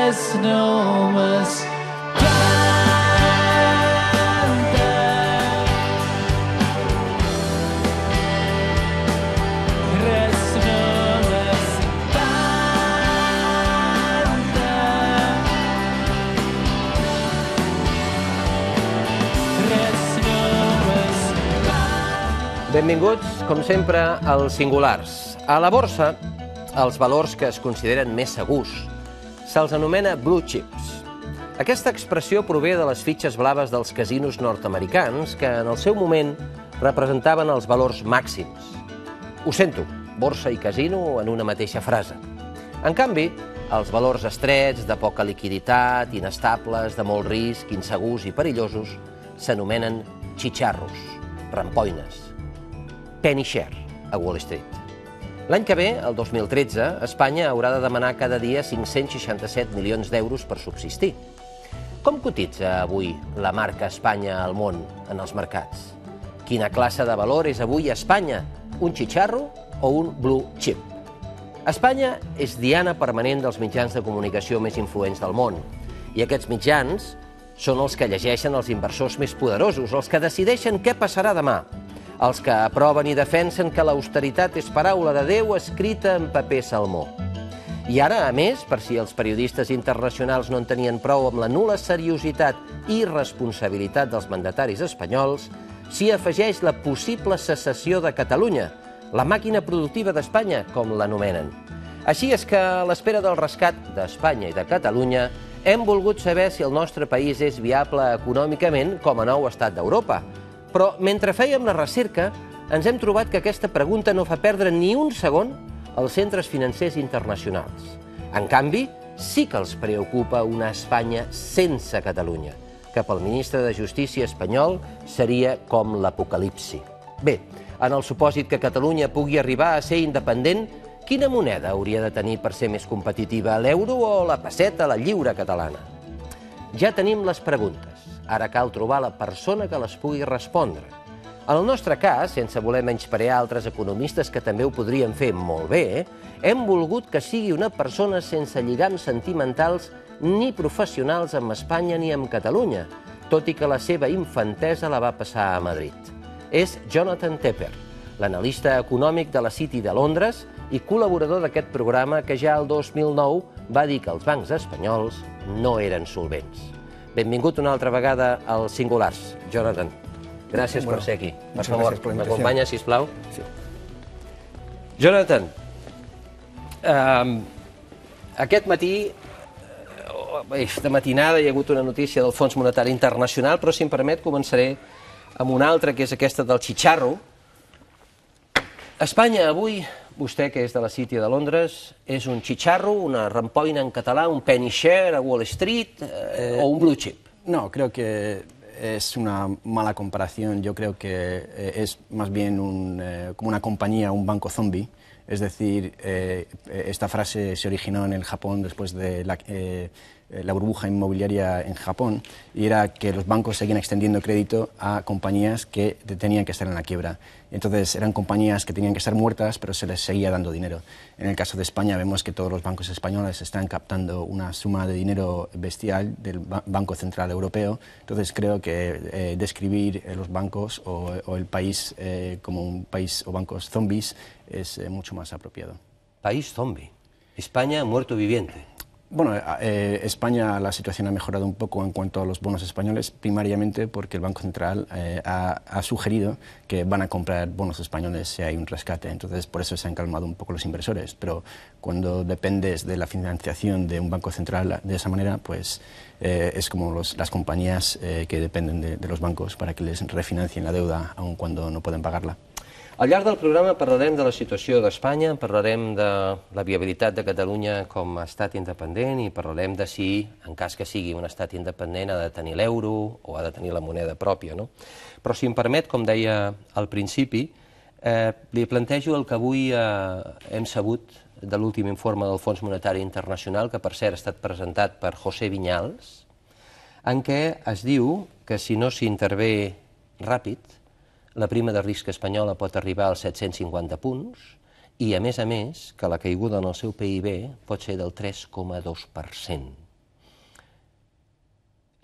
res no m'espanta. Res no m'espanta. Res no m'espanta. Benvinguts, com sempre, als Singulars. A la borsa, els valors que es consideren més segurs se'ls anomena blue chips. Aquesta expressió prové de les fitxes blaves dels casinos nord-americans que en el seu moment representaven els valors màxims. Ho sento, borsa i casino en una mateixa frase. En canvi, els valors estrets, de poca liquiditat, inestables, de molt risc, insegurs i perillosos, s'anomenen xitxarros, rampoines, penny share a Wall Street. L'any que ve, el 2013, Espanya haurà de demanar cada dia 567 milions d'euros per subsistir. Com cotitza avui la marca Espanya al món en els mercats? Quina classe de valor és avui Espanya? Un xitxarro o un blue chip? Espanya és diana permanent dels mitjans de comunicació més influents del món. I aquests mitjans són els que llegeixen els inversors més poderosos, els que decideixen què passarà demà, els que aproven i defensen que l'austeritat és paraula de Déu escrita en paper salmó. I ara, a més, per si els periodistes internacionals no en tenien prou amb la nul·la seriositat i responsabilitat dels mandataris espanyols, s'hi afegeix la possible secessió de Catalunya, la màquina productiva d'Espanya, com l'anomenen. Així és que, a l'espera del rescat d'Espanya i de Catalunya, hem volgut saber si el nostre país és viable econòmicament com a nou estat d'Europa. Però, mentre fèiem la recerca, ens hem trobat que aquesta pregunta no fa perdre ni un segon als centres financers internacionals. En canvi, sí que els preocupa una Espanya sense Catalunya, que pel ministre de Justícia espanyol seria com l'apocalipsi. Bé, en el supòsit que Catalunya pugui arribar a ser independent, quina moneda hauria de tenir per ser més competitiva, l'euro o la pesseta, la lliura catalana? Ja tenim les preguntes. Ara cal trobar la persona que les pugui respondre. En el nostre cas, sense voler menysprear altres economistes que també ho podrien fer molt bé, hem volgut que sigui una persona sense lligams sentimentals ni professionals amb Espanya ni amb Catalunya, tot i que la seva infantesa la va passar a Madrid. És Jonathan Tepper, l'analista econòmic de la City de Londres i col·laborador d'aquest programa que ja el 2009 va dir que els bancs espanyols no eren solvents. Benvingut una altra vegada als Singulars. Jonathan, gràcies per ser aquí. Per favor, m'acompanya, sisplau. Sí. Jonathan, aquest matí, esta matinada, hi ha hagut una notícia del Fons Monetari Internacional, però, si em permet, començaré amb una altra, que és aquesta del xitxarro. Espanya avui, vostè que és de la City de Londres, és un xitxarro, una rampoina en català, un penny share a Wall Street o un blue chip? No, creo que es una mala comparación. Yo creo que es más bien como una compañía, un banco zombie. Es decir, esta frase se originó en el Japón después de la burbuja inmobiliaria en Japón, y era que los bancos seguían extendiendo crédito a compañías que tenían que estar en la quiebra. Entonces eran compañías que tenían que estar muertas, pero se les seguía dando dinero. En el caso de España vemos que todos los bancos españoles están captando una suma de dinero bestial del Banco Central Europeo. Entonces creo que describir los bancos o el país como un país o bancos zombies es mucho más apropiado. País zombie. España muerto viviente. Bueno, España, la situación ha mejorado un poco en cuanto a los bonos españoles, primariamente porque el Banco Central ha sugerido que van a comprar bonos españoles si hay un rescate. Entonces, por eso se han calmado un poco los inversores. Pero cuando dependes de la financiación de un Banco Central de esa manera, pues es como las compañías que dependen de los bancos para que les refinancien la deuda aun cuando no pueden pagarla. Al llarg del programa parlarem de la situació d'Espanya, parlarem de la viabilitat de Catalunya com a estat independent i parlarem de si, en cas que sigui un estat independent, ha de tenir l'euro o ha de tenir la moneda pròpia, no? Però si em permet, com deia al principi, li plantejo el que avui hem sabut de l'últim informe del Fons Monetari Internacional, que per cert ha estat presentat per José Viñals, en què es diu que si no s'intervé ràpid, la prima de risc espanyola pot arribar als 750 punts i, a més, que la caiguda en el seu PIB pot ser del 3,2%.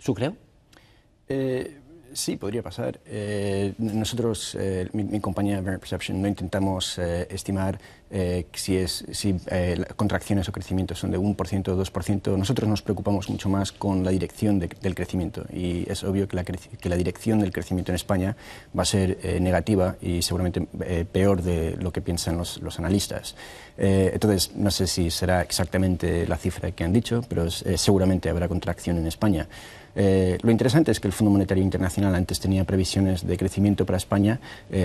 S'ho creu? Sí, podría pasar. Nosotros, mi compañía Verint Perception, no intentamos estimar si contracciones o crecimientos son de 1% o 2%. Nosotros nos preocupamos mucho más con la dirección del crecimiento, y es obvio que la dirección del crecimiento en España va a ser negativa y seguramente peor de lo que piensan los analistas. Entonces, no sé si será exactamente la cifra que han dicho, pero seguramente habrá contracción en España. Lo interesante es que el Fondo Monetario Internacional antes tenía previsiones de crecimiento para España,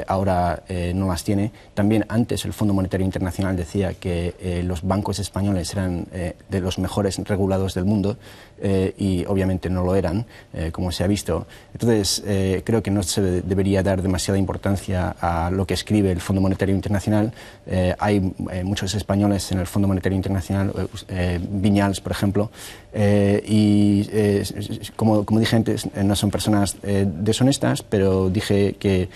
ahora no las tiene. También antes el Fondo Monetario Internacional decía que los bancos españoles eran de los mejores regulados del mundo, y obviamente no lo eran, como se ha visto. Entonces, creo que no se debería dar demasiada importancia a lo que escribe el Fondo Monetario Internacional. Hay muchos españoles en el Fondo Monetario Internacional, Viñals, por ejemplo, y como dije antes, no son personas deshonestas, pero dije que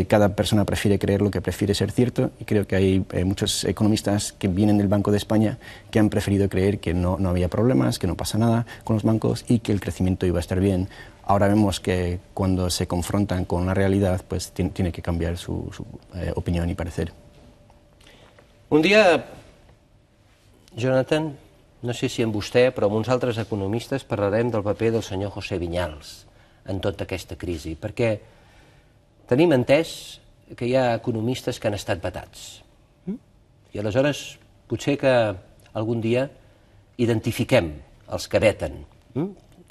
cada persona prefiere creer lo que prefiere ser cierto, y creo que hay muchos economistas que vienen del Banco de España que han preferido creer que no había problemas, que no pasa nada con los bancos y que el crecimiento iba a estar bien. Ahora vemos que cuando se confrontan con la realidad, pues tiene que cambiar su opinión y parecer. Un dia, Jonathan, no sé si amb vostè, però amb uns altres economistes parlarem del paper del senyor José Viñals en tota aquesta crisi, perquè tenim entès que hi ha economistes que han estat vetats. I aleshores potser que algun dia identifiquem els que veten,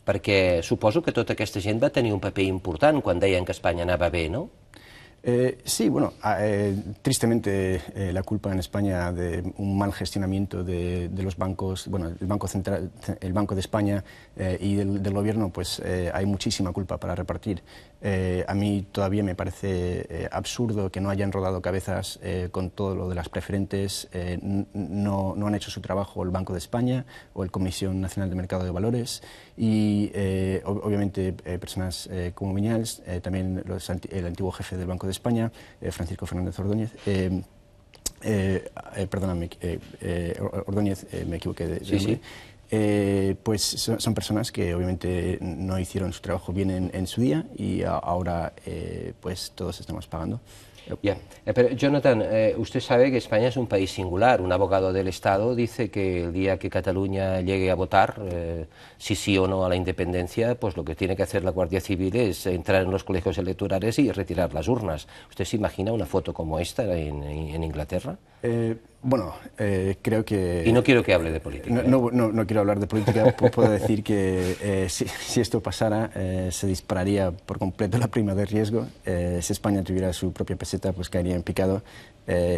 perquè suposo que tota aquesta gent va tenir un paper important quan deien que Espanya anava bé, no? Sí, bueno, tristemente la culpa en España de un mal gestionamiento de los bancos, bueno, el Banco Central, el Banco de España y del gobierno, pues hay muchísima culpa para repartir. A mí todavía me parece absurdo que no hayan rodado cabezas con todo lo de las preferentes. No han hecho su trabajo el Banco de España o el Comisión Nacional de Mercado de Valores, y obviamente personas como Viñals, también el antiguo jefe del Banco de España, Francisco Fernández Ordóñez, perdóname, Ordóñez, me equivoqué de nombre. Pues son personas que obviamente no hicieron su trabajo bien en su día, y ahora pues todos estamos pagando. Pero Jonathan, usted sabe que España es un país singular. Un abogado del Estado dice que el día que Cataluña llegue a votar, si sí o no a la independencia, pues lo que tiene que hacer la Guardia Civil es entrar en los colegios electorales y retirar las urnas. ¿Usted se imagina una foto como esta en Inglaterra? Bueno, creo que... Y no quiero que hable de política. No quiero hablar de política. Puedo decir que si esto pasara, se dispararía por completo la prima de riesgo. Si España tuviera su propia peseta, pues caería en picado.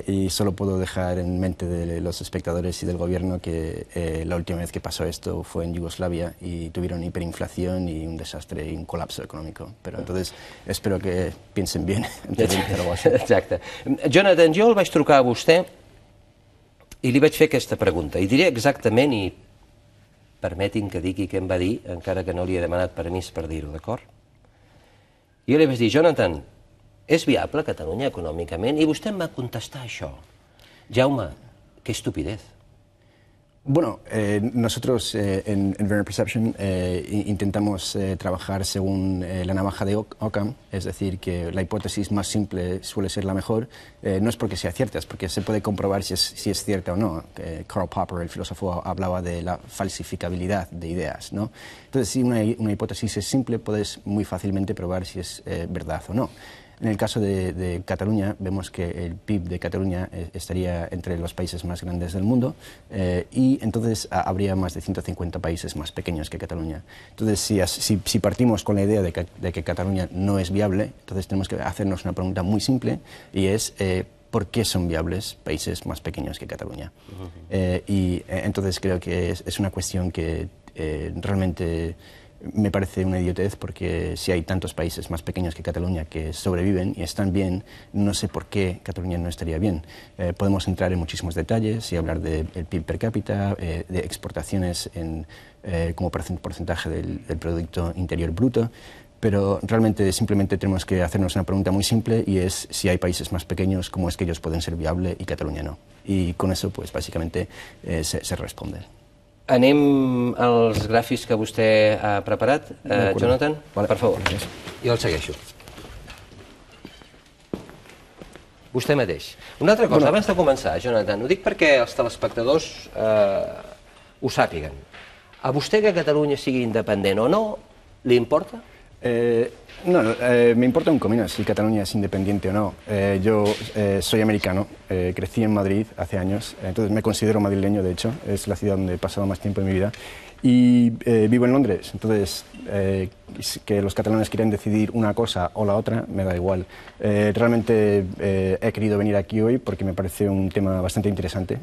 Y solo puedo dejar en mente de los espectadores y del gobierno que la última vez que pasó esto fue en Yugoslavia, y tuvieron hiperinflación y un desastre y un colapso económico. Pero entonces espero que piensen bien antes de empezar a Washington. Exacte. Jonathan, jo el vaig trucar a vostè i li vaig fer aquesta pregunta, i diré exactament, i permetin que digui què em va dir, encara que no li he demanat permís per dir-ho, d'acord? Jo li vaig dir, Jonathan, és viable Catalunya econòmicament? I vostè em va contestar això. Jaume, que estupidez. Bueno, nosotros en Verint Perception intentamos trabajar según la navaja de Occam, es decir, que la hipótesis más simple suele ser la mejor. No es porque sea cierta, es porque se puede comprobar si es cierta o no. Karl Popper, el filósofo, hablaba de la falsificabilidad de ideas, ¿no? Entonces, si una hipótesis es simple, puedes muy fácilmente probar si es verdad o no. En el caso de Cataluña, vemos que el PIB de Cataluña estaría entre los países más grandes del mundo, y entonces habría más de 150 países más pequeños que Cataluña. Entonces, si partimos con la idea de que Cataluña no es viable, entonces tenemos que hacernos una pregunta muy simple, y es ¿por qué son viables países más pequeños que Cataluña? Y entonces creo que es una cuestión que realmente me parece una idiotez, porque si hay tantos países más pequeños que Cataluña que sobreviven y están bien, no sé por qué Cataluña no estaría bien. Podemos entrar en muchísimos detalles y hablar del PIB per cápita, de exportaciones como porcentaje del Producto Interior Bruto, pero realmente simplemente tenemos que hacernos una pregunta muy simple, y es si hay países más pequeños, ¿cómo es que ellos pueden ser viables y Cataluña no? Y con eso, pues básicamente se responde. Anem als gràfics que vostè ha preparat. Jonathan, Vale. per favor. Jo el segueixo. Vostè mateix. Una altra cosa, abans de començar, Jonathan, ho dic perquè els telespectadors ho sàpiguen. A vostè que Catalunya sigui independent o no, li importa? No, me importa un comino si Cataluña es independiente o no. Yo soy americano, crecí en Madrid hace años, entonces me considero madrileño, de hecho, es la ciudad donde he pasado más tiempo en mi vida. Y vivo en Londres, entonces que los catalanes quieren decidir una cosa o la otra, me da igual. Realmente he querido venir aquí hoy porque me parece un tema bastante interesante.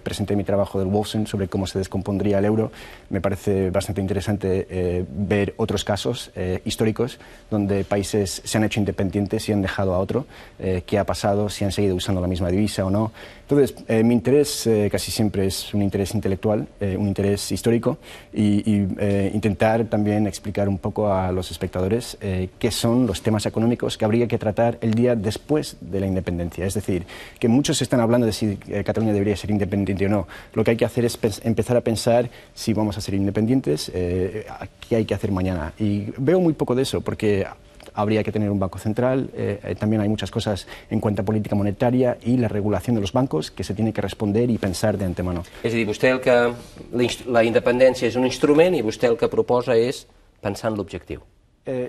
Presenté mi trabajo del Wolfson sobre cómo se descompondría el euro. Me parece bastante interesante ver otros casos históricos donde países se han hecho independientes y han dejado a otro. ¿Qué ha pasado? Si han seguido usando la misma divisa o no. Entonces, mi interés casi siempre es un interés intelectual, un interés histórico y intentar también explicar un poco a los espectadores qué son los temas económicos que habría que tratar el día después de la independencia. Es decir, que muchos están hablando de si Cataluña debería ser independiente o no. Lo que hay que hacer es empezar a pensar si vamos a ser independientes, qué hay que hacer mañana. Y veo muy poco de eso porque habría que tener un banco central, también hay muchas cosas en cuanto a política monetaria y la regulación de los bancos que se tiene que responder y pensar de antemano. És a dir, vostè la independència és un instrument i vostè el que proposa és pensar en l'objectiu.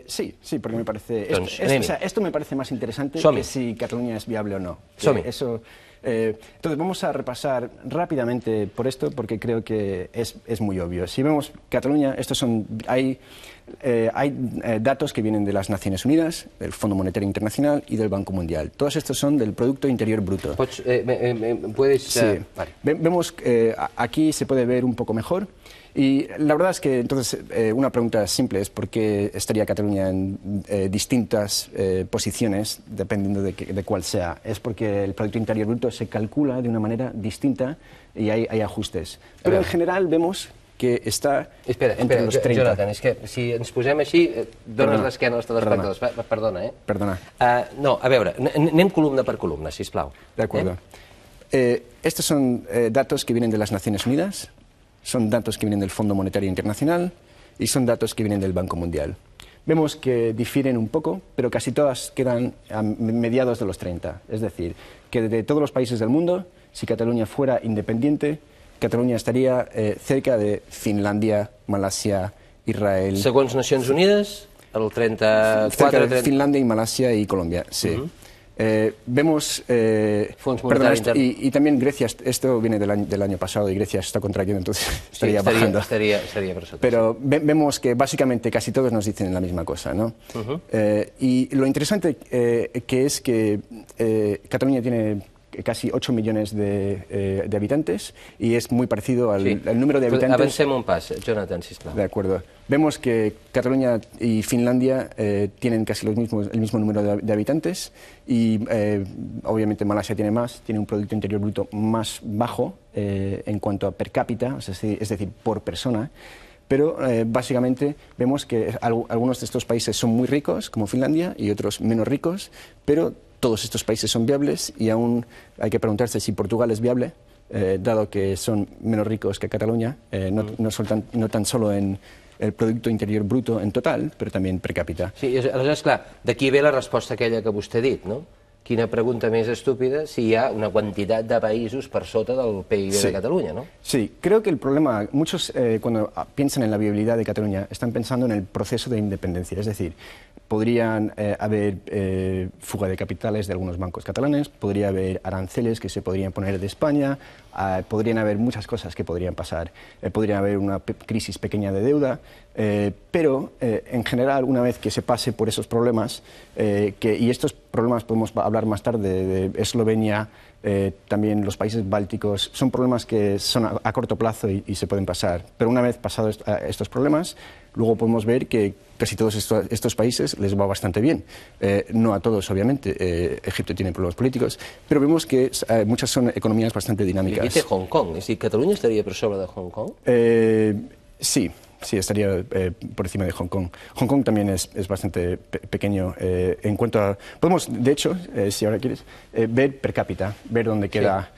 Sí, porque me parece... Entonces, esto me parece más interesante Som-hi. que si Cataluña es viable o no. Som-hi. Entonces vamos a repasar rápidamente por esto porque creo que es muy obvio. Si vemos Cataluña, hay datos que vienen de las Naciones Unidas, del Fondo Monetario Internacional y del Banco Mundial. Todos estos son del Producto Interior Bruto. Puedes... Sí. Vale. Vemos que aquí se puede ver un poco mejor. Y la verdad es que, entonces, una pregunta simple es por qué estaría Cataluña en distintas posiciones, dependiendo de cuál sea. Es porque el Producto Interior Bruto se calcula de una manera distinta y hay ajustes. Però en general vemos que està entre los 30. Jonathan, és que si ens posem així, dones l'esquena als telespectadors. Perdona, Perdona. No, a veure, anem columna per columna, sisplau. De acuerdo. Estos son datos que vienen de las Naciones Unidas, son datos que vienen del Fondo Monetario Internacional y son datos que vienen del Banco Mundial. Vemos que difieren un poco, pero casi todas quedan a mediados de los 30. Es decir, que de todos los países del mundo, si Cataluña fuera independiente, Cataluña estaría cerca de Finlandia, Malasia, Israel... Segons Nacions Unides, el 34... Cerca de Finlandia y Malasia y Colombia, sí. Vemos... y también Grecia, esto viene del año pasado y Grecia está contrayendo, entonces estaría bajando. Estaría por sota. Pero vemos que básicamente casi todos nos dicen la misma cosa, ¿no? Y lo interesante que es que Cataluña tiene casi 8 millones de habitantes y es muy parecido al número de habitantes... Avancem un pas, Jonathan, sisplau. De acuerdo. Vemos que Cataluña y Finlandia tienen casi el mismo número de habitantes y obviamente Malasia tiene más, tiene un Producto Interior Bruto más bajo en cuanto a per cápita, es decir, por persona. Pero básicamente vemos que algunos de estos países son muy ricos, como Finlandia, y otros menos ricos, pero todos estos países son viables y aún hay que preguntarse si Portugal es viable, dado que son menos ricos que Cataluña, no tan solo en el Producto Interior Bruto en total, però també per càpita. Sí, aleshores, clar, d'aquí ve la resposta aquella que vostè ha dit, no? Quina pregunta més estúpida si hi ha una quantitat de països per sota del PIB de Cataluña, ¿no? Sí, creo que el problema, muchos cuando piensan en la viabilidad de Cataluña están pensando en el proceso de independencia, es decir, podrían haber fuga de capitales de algunos bancos catalanes, podría haber aranceles que se podrían poner de España, podrían haber muchas cosas que podrían pasar, podría haber una crisis pequeña de deuda, pero en general, una vez que se pase por esos problemas, y estos problemas podemos hablar más tarde de Eslovenia, también los países bálticos, son problemas que son a corto plazo y se pueden pasar. Pero una vez pasados estos problemas, luego podemos ver que casi todos estos países les va bastante bien. No a todos, obviamente. Egipto tiene problemas políticos, pero vemos que muchas son economías bastante dinámicas. I aquí té Hong Kong, és a dir, Catalunya estaria per sobre de Hong Kong? Sí, sí, estaría por encima de Hong Kong. Hong Kong también es bastante pequeño. En cuanto a... Podemos, de hecho, si ahora quieres, ver per cápita, ver dónde queda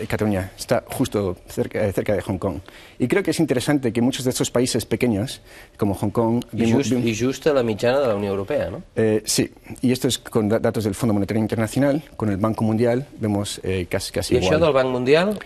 Cataluña. Está justo cerca de Hong Kong. Y creo que es interesante que muchos de estos países pequeños, como Hong Kong... I just a la mitjana de la Unió Europea, no? Sí, y esto es con datos del Fondo Monetario Internacional, con el Banco Mundial, vemos casi I igual. això del Banc Mundial,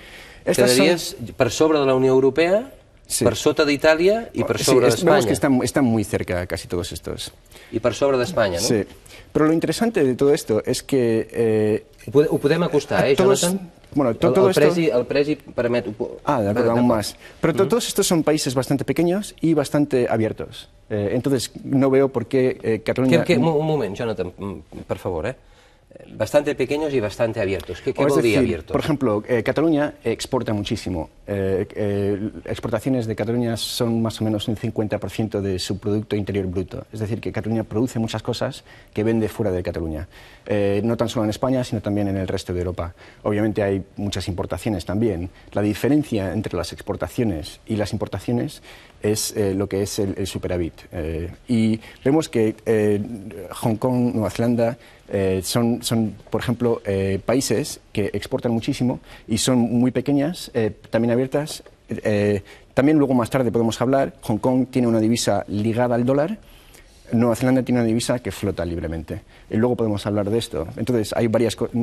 quedaries per sobre de la Unió Europea, Sí. per sota d'Itàlia i per sobre vemos d'Espanya. que están muy cerca casi todos estos. I per sobre d'Espanya, no? Sí, pero lo interesante de todo esto es que... Ho podem acostar, Jonathan? Bueno, todo esto... El presi permet... de acuerdo, aún más. Pero todos estos son países bastante pequeños y bastante abiertos. Entonces, no veo por qué Cataluña... Un moment, Jonathan, per favor, Bastante pequeños y bastante abiertos. ¿Qué Es vol dir decir, abiertos? por ejemplo, Cataluña exporta muchísimo. Exportaciones de Cataluña son más o menos un 50% de su Producto Interior Bruto. Es decir, que Cataluña produce muchas cosas que vende fuera de Cataluña. No tan solo en España, sino también en el resto de Europa. Obviamente hay muchas importaciones también. La diferencia entre las exportaciones y las importaciones es lo que es el superávit. Y vemos que Hong Kong, Nueva Zelanda, son, por ejemplo, países que exportan muchísimo y son muy pequeñas, también abiertas. También luego más tarde podemos hablar, Hong Kong tiene una divisa ligada al dólar, Nueva Zelanda tiene una divisa que flota libremente. I luego podemos hablar de esto. Entonces, hay varias cosas...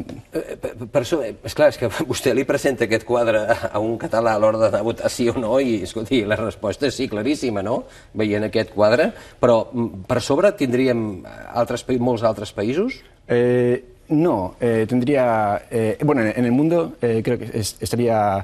Esclar, és que vostè li presenta aquest quadre a un català a l'hora d'anar a votar sí o no i, escolti, la resposta és sí, claríssima, no?, veient aquest quadre. Però per sobre tindríem molts altres països? No, tendría... bueno, en el mundo creo que estaría...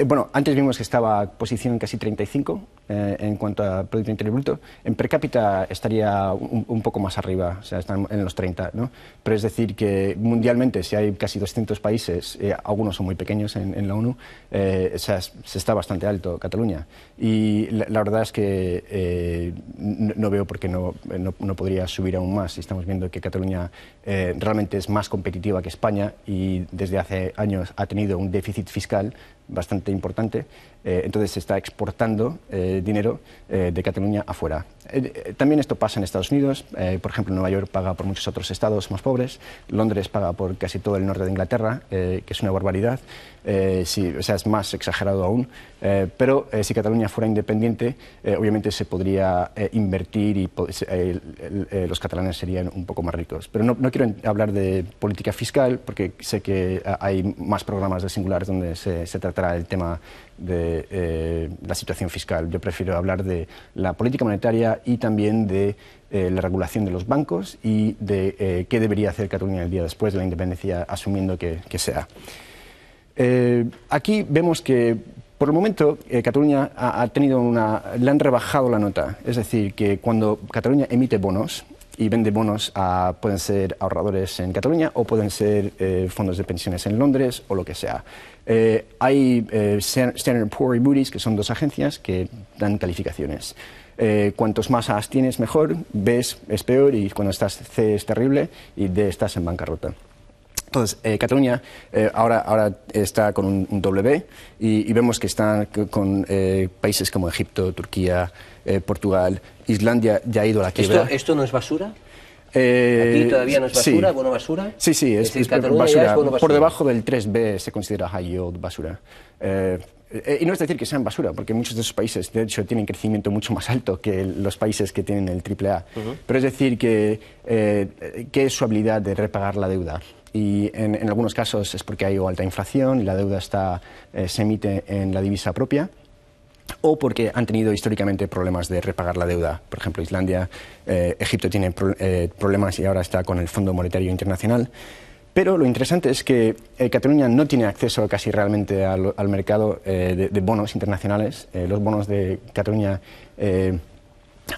bueno, antes vimos que estaba posición casi 35 en cuanto a Producto Interior Bruto. En per cápita estaría un poco más arriba, o sea, están en los 30, ¿no? Pero es decir que mundialmente, si hay casi 200 países, algunos son muy pequeños en la ONU, o sea, se está bastante alto Cataluña. Y la verdad es que no veo por qué no podría subir aún más. Estamos viendo que Cataluña realmente es más competitiva que España y desde hace años ha tenido un déficit fiscal bastante importante, entonces se está exportando dinero de Cataluña afuera. También esto pasa en Estados Unidos, por ejemplo, Nueva York paga por muchos otros estados más pobres, Londres paga por casi todo el norte de Inglaterra, que es una barbaridad, sí, o sea, es más exagerado aún, pero si Cataluña fuera independiente, obviamente se podría invertir y los catalanes serían un poco más ricos. Pero no quiero hablar de política fiscal, porque sé que hay más programas de Singulares donde se tratará el tema de la situación fiscal. Yo prefiero hablar de la política monetaria y también de la regulación de los bancos y de qué debería hacer Cataluña el día después de la independencia, asumiendo que sea. Aquí vemos que por el momento Cataluña ha tenido le han rebajado la nota, es decir, que cuando Cataluña emite bonos y vende bonos pueden ser ahorradores en Cataluña o pueden ser fondos de pensiones en Londres o lo que sea. Hay Standard & Poor's y Moody's, que son dos agencias que dan calificaciones. Cuantos más A's tienes, mejor. B es peor y cuando estás C es terrible y D estás en bancarrota. Entonces, Cataluña ahora está con un doble B y vemos que está con países como Egipto, Turquía, Portugal, Islandia ya ha ido a la quiebra. ¿Esto no es basura? ¿Aquí todavía no es basura, sí. bono basura? Sí, es Cataluña basura. Ya es bono basura. Por debajo del 3B se considera high yield basura. Y no es decir que sean basura, porque muchos de esos países, de hecho, tienen crecimiento mucho más alto que los países que tienen el AAA. Pero es decir que es su habilidad de repagar la deuda. Y en algunos casos es porque hay alta inflación y la deuda se emite en la divisa propia, o porque han tenido históricamente problemas de repagar la deuda. Por ejemplo, Islandia, Egipto tienen problemas y ahora está con el Fondo Monetario Internacional. Pero lo interesante es que Cataluña no tiene acceso casi realmente al mercado de bonos internacionales. Los bonos de Cataluña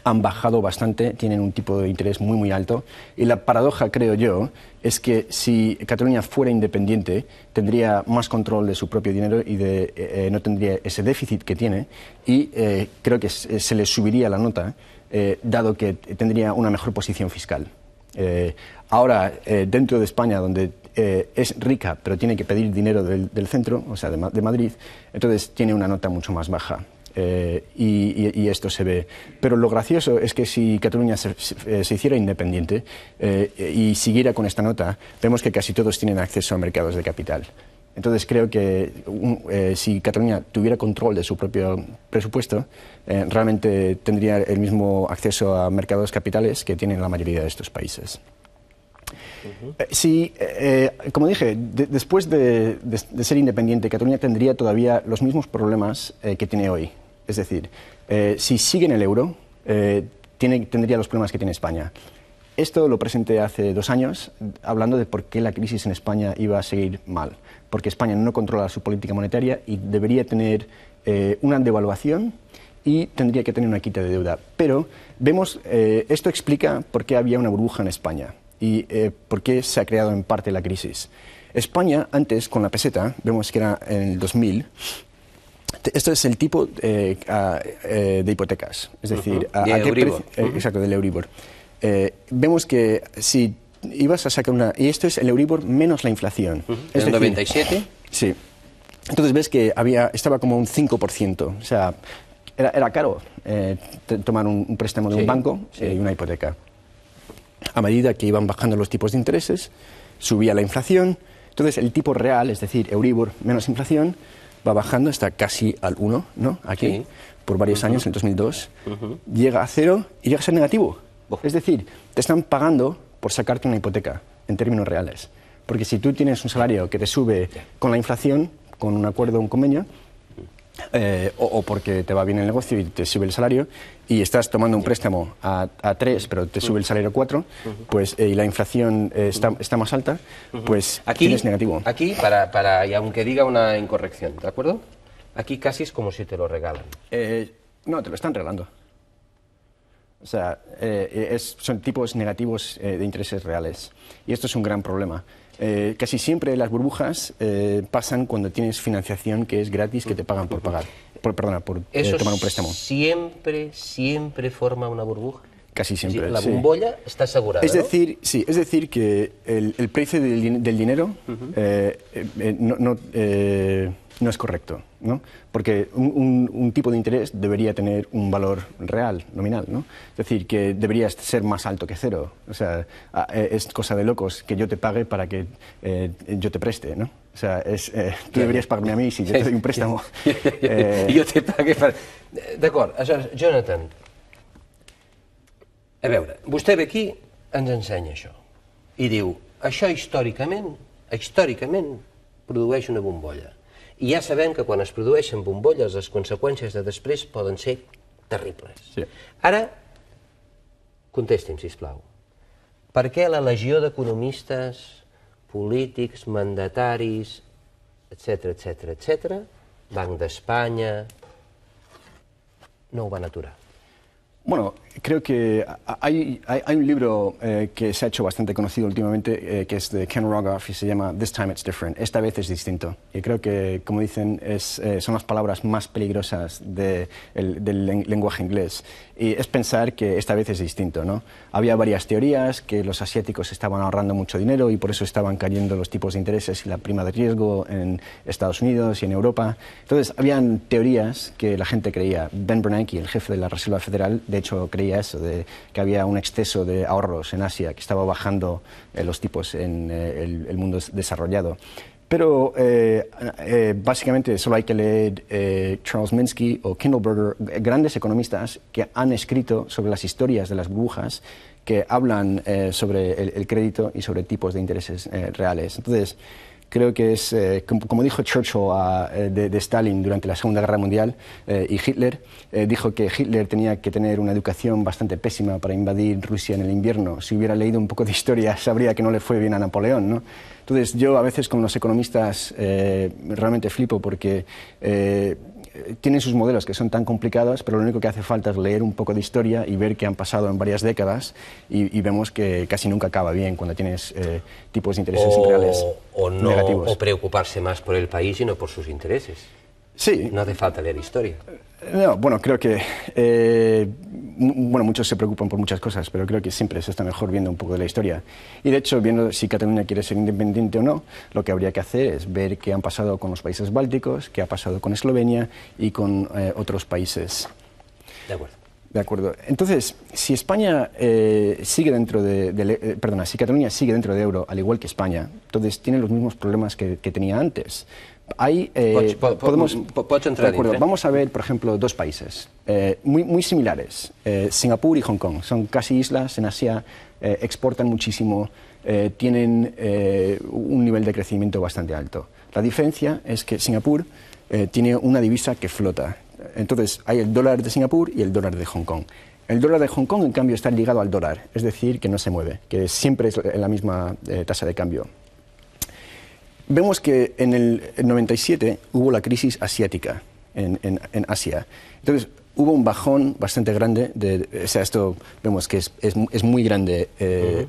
han bajado bastante, tienen un tipo de interés muy muy alto y la paradoja, creo yo, es que si Cataluña fuera independiente tendría más control de su propio dinero y no tendría ese déficit que tiene y creo que se le subiría la nota dado que tendría una mejor posición fiscal. Ahora, dentro de España, donde es rica pero tiene que pedir dinero del centro, o sea, de Madrid, entonces tiene una nota mucho más baja. y esto se ve. Pero lo gracioso es que si Cataluña se hiciera independiente y siguiera con esta nota, vemos que casi todos tienen acceso a mercados de capital. Entonces creo que si Cataluña tuviera control de su propio presupuesto, realmente tendría el mismo acceso a mercados capitales que tienen la mayoría de estos países. Sí, como dije, después de ser independiente, Cataluña tendría todavía los mismos problemas que tiene hoy. Es decir, si sigue en el euro, tendría los problemas que tiene España. Esto lo presenté hace 2 años, hablando de por qué la crisis en España iba a seguir mal. Porque España no controla su política monetaria y debería tener una devaluación y tendría que tener una quita de deuda. Pero vemos, esto explica por qué había una burbuja en España y por qué se ha creado en parte la crisis. España, antes, con la peseta, vemos que era en el 2000, esto es el tipo de hipotecas, es decir, de Euribor. Exacto, del Euribor. Vemos que si ibas a sacar una... Y esto es el Euribor menos la inflación. ¿Es el 97? Sí. Entonces ves que estaba como un 5%. O sea, era caro tomar un préstamo de un banco y una hipoteca. A medida que iban bajando los tipos de intereses, subía la inflación. Entonces el tipo real, es decir, Euribor menos inflación, va bajando hasta casi al 1, ¿no? Aquí, por varios años, en el 2002. Llega a 0 y llega a ser negativo. Es decir, te están pagando por sacarte una hipoteca, en términos reales. Porque si tú tienes un salario que te sube con la inflación, con un acuerdo, un convenio, o porque te va bien el negocio y te sube el salario, y estás tomando un préstamo a 3, pero te sube el salario a 4, pues, y la inflación está más alta, pues aquí, tienes negativo. Aquí, y aunque diga una incorrección, ¿de acuerdo? Aquí casi es como si te lo regalan. No, te lo están regalando. O sea, son tipos negativos de intereses reales. Y esto es un gran problema. Casi siempre las burbujas pasan cuando tienes financiación que es gratis, que te pagan por pagar. Por tomar un préstamo. Siempre forma una burbuja. Casi siempre. Sí, la bombolla está asegurada. Es decir, sí, es decir que el precio del dinero no es correcto, ¿no? Porque un tipo de interés debería tener un valor real, nominal, ¿no? Es decir, que debería ser más alto que 0. O sea, es cosa de locos que yo te pague para que yo te preste, ¿no? O sea, tú deberías pagarme a mí si yo te doy un préstamo. I jo te pague per... D'acord, aleshores, Jonathan, a veure, vostè ve aquí, ens ensenya això, i diu, això històricament produeix una bombolla. I ja sabem que quan es produeixen bombolles les conseqüències de després poden ser terribles. Sí. Ara, contesti'm, sisplau. Per què la legió d'economistes, polítics, mandataris, etc., Banc d'Espanya, no ho van aturar? Bueno, creo que hay un libro que se ha hecho bastante conocido últimamente, que es de Ken Rogoff y se llama This Time It's Different. Esta vez es distinto. Y creo que, como dicen, son las palabras más peligrosas del lenguaje inglés. Y es pensar que esta vez es distinto, ¿no? Había varias teorías que los asiáticos estaban ahorrando mucho dinero y por eso estaban cayendo los tipos de intereses y la prima de riesgo en Estados Unidos y en Europa. Entonces, habían teorías que la gente creía. Ben Bernanke, el jefe de la Reserva Federal, de hecho creía eso, de que había un exceso de ahorros en Asia, que estaba bajando los tipos en el mundo desarrollado. Pero básicamente solo hay que leer Charles Minsky o Kindleberger, grandes economistas que han escrito sobre las historias de las burbujas, que hablan sobre el crédito y sobre tipos de intereses reales. Entonces, creo que es, como dijo Churchill de Stalin durante la Segunda Guerra Mundial y Hitler, dijo que Hitler tenía que tener una educación bastante pésima para invadir Rusia en el invierno. Si hubiera leído un poco de historia, sabría que no le fue bien a Napoleón, ¿no? Entonces, yo a veces con los economistas realmente flipo porque tienen sus modelos que son tan complicados, pero lo único que hace falta es leer un poco de historia y ver que han pasado en varias décadas y vemos que casi nunca acaba bien cuando tienes tipos de intereses reales negativos. O preocuparse más por el país y no por sus intereses. Sí. No hace falta leer historia. No, bueno, creo que bueno, muchos se preocupan por muchas cosas, pero creo que siempre se está mejor viendo un poco de la historia. Y de hecho, viendo si Cataluña quiere ser independiente o no, lo que habría que hacer es ver qué han pasado con los países bálticos, qué ha pasado con Eslovenia y con otros países. De acuerdo. De acuerdo. Entonces, si España sigue dentro si Cataluña sigue dentro de euro, al igual que España, entonces tiene los mismos problemas que tenía antes. Pots entrar de acuerdo. dintre. Vamos a ver, por ejemplo, dos países muy similares, Singapur y Hong Kong. Son casi islas en Asia, exportan muchísimo, tienen un nivel de crecimiento bastante alto. La diferencia es que Singapur tiene una divisa que flota. Entonces, hay el dólar de Singapur y el dólar de Hong Kong. El dólar de Hong Kong, en cambio, está ligado al dólar, es decir, que no se mueve, que siempre es la misma tasa de cambio. Vemos que en el 97 hubo la crisis asiática en Asia. Entonces, hubo un bajón bastante grande. O sea, esto vemos que es muy grande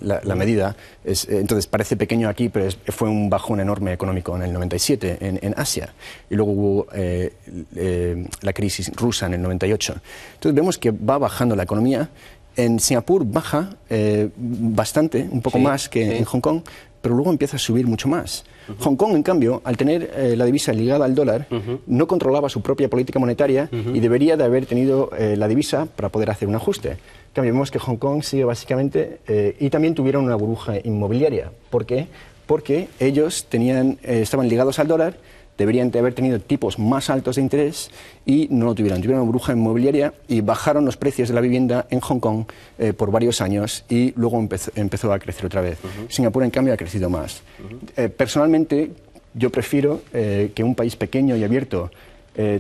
la medida. Entonces, parece pequeño aquí, pero fue un bajón enorme económico en el 97 en Asia. Y luego hubo la crisis rusa en el 98. Entonces, vemos que va bajando la economía. En Singapur baja bastante, un poco más que en Hong Kong, pero luego empieza a subir mucho más. Hong Kong, en cambio, al tener la divisa ligada al dólar, no controlaba su propia política monetaria y debería de haber tenido la divisa para poder hacer un ajuste. En cambio, vemos que Hong Kong sigue básicamente... y también tuvieron una burbuja inmobiliaria. ¿Por qué? Porque ellos estaban ligados al dólar, deberían de haber tenido tipos más altos de interés y no lo tuvieron. Tuvieron una burbuja inmobiliaria y bajaron los precios de la vivienda en Hong Kong por varios años y luego empezó a crecer otra vez. Singapur, en cambio, ha crecido más. Personalmente, yo prefiero que un país pequeño y abierto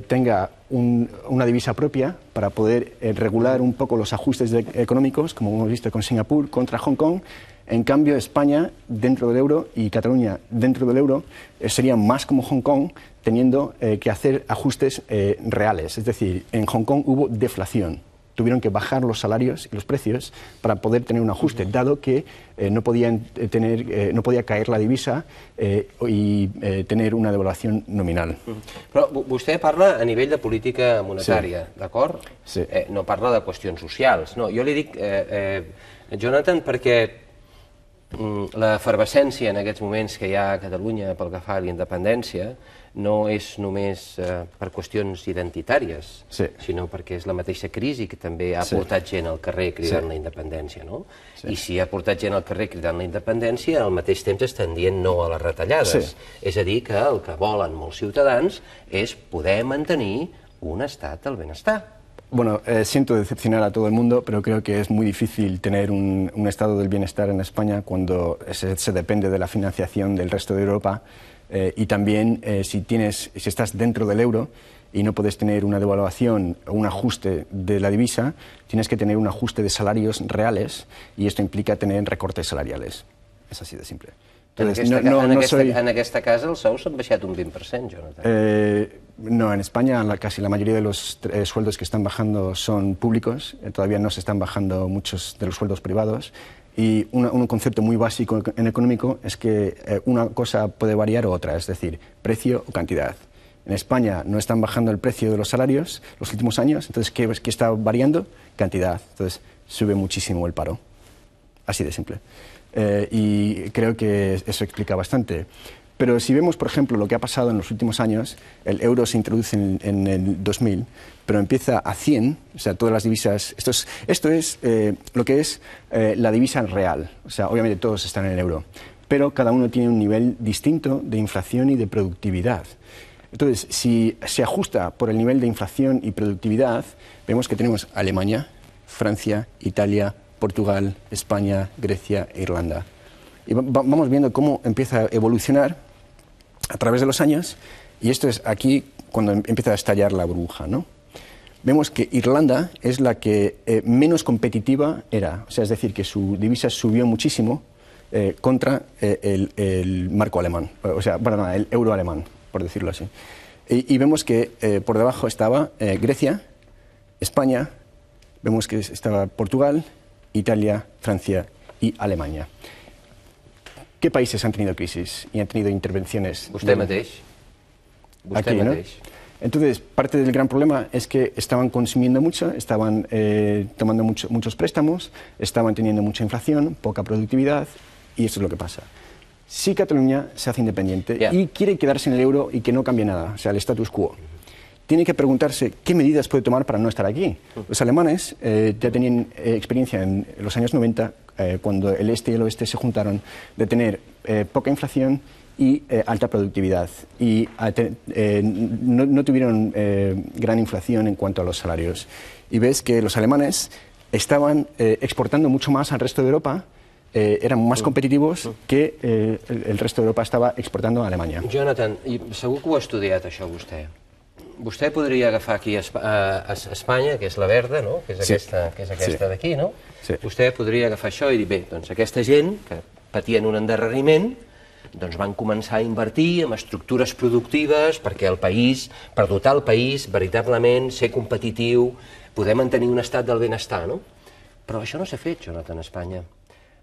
tenga una divisa propia para poder regular un poco los ajustes económicos, como hemos visto con Singapur contra Hong Kong. En cambio, España dentro del euro y Cataluña dentro del euro serían más como Hong Kong, teniendo que hacer ajustes reales. Es decir, en Hong Kong hubo deflación. Tuvieron que bajar los salarios y los precios para poder tener un ajuste, dado que no podía caer la divisa y tener una devaluación nominal. Però vostè parla a nivell de política monetària, d'acord? Sí. No parla de qüestions socials. No, jo li dic, Jonathan, perquè l'efervescència en aquests moments que hi ha a Catalunya pel que fa a la independència no és només per qüestions identitàries, sinó perquè és la mateixa crisi que també ha portat gent al carrer cridant la independència, no? I si ha portat gent al carrer cridant la independència, al mateix temps estan dient no a les retallades. És a dir, que el que volen molts ciutadans és poder mantenir un estat del benestar. Bueno, siento decepcionar a todo el mundo, pero creo que es muy difícil tener un estado del bienestar en España cuando se depende de la financiación del resto de Europa y también si estás dentro del euro y no puedes tener una devaluación o un ajuste de la divisa, tienes que tener un ajuste de salarios reales y esto implica tener recortes salariales. Es así de simple. Entonces, en aquesta casa els sous s'han baixat un 20%, Jonathan. No, en España casi la mayoría de los sueldos que están bajando son públicos, todavía no se están bajando muchos de los sueldos privados y un concepto muy básico en económico es que una cosa puede variar u otra, es decir, precio o cantidad. En España no están bajando el precio de los salarios los últimos años, entonces ¿qué está variando? Cantidad, entonces sube muchísimo el paro, así de simple. Y creo que eso explica bastante. Pero si vemos, por ejemplo, lo que ha pasado en los últimos años, el euro se introduce en el 2000, pero empieza a 100, o sea, todas las divisas... Esto es lo que es la divisa real, o sea, obviamente todos están en el euro, pero cada uno tiene un nivel distinto de inflación y de productividad. Entonces, si se ajusta por el nivel de inflación y productividad, vemos que tenemos Alemania, Francia, Italia, Portugal, España, Grecia e Irlanda. Y vamos viendo cómo empieza a evolucionar a través de los años, y esto es aquí cuando empieza a estallar la burbuja, ¿no? Vemos que Irlanda es la que menos competitiva era, o sea, es decir, que su divisa subió muchísimo contra el marco alemán, o sea, perdón, el euro alemán, por decirlo así. Y vemos que por debajo estaba Grecia, España, vemos que estaba Portugal, Italia, Francia y Alemania. ¿Qué países han tenido crisis y han tenido intervenciones? Vostè mateix. Vostè Aquí, mateix. ¿no? Entonces, parte del gran problema es que estaban consumiendo mucho, estaban tomando muchos préstamos, estaban teniendo mucha inflación, poca productividad, y eso es lo que pasa. Si Cataluña se hace independiente y quiere quedarse en el euro y que no cambie nada, o sea, el status quo, tiene que preguntarse qué medidas puede tomar para no estar aquí. Los alemanes ya tenían experiencia en los años 90, cuando el este y el oeste se juntaron, de tener poca inflación y alta productividad. Y no tuvieron gran inflación en cuanto a los salarios. Y ves que los alemanes estaban exportando mucho más al resto de Europa, eran más competitivos que el resto de Europa estava exportando a Alemanya. Jonathan, i segur que ho ha estudiat, això, vostè. Vostè podria agafar aquí a Espanya, que és la verda, no? Que és aquesta d'aquí, no? Sí. Vostè podria agafar això i dir, bé, doncs aquesta gent que patien un endarreriment, doncs van començar a invertir en estructures productives perquè el país, per dotar el país, veritablement, ser competitiu, poder mantenir un estat del benestar, no? Però això no s'ha fet, Jonathan, a Espanya.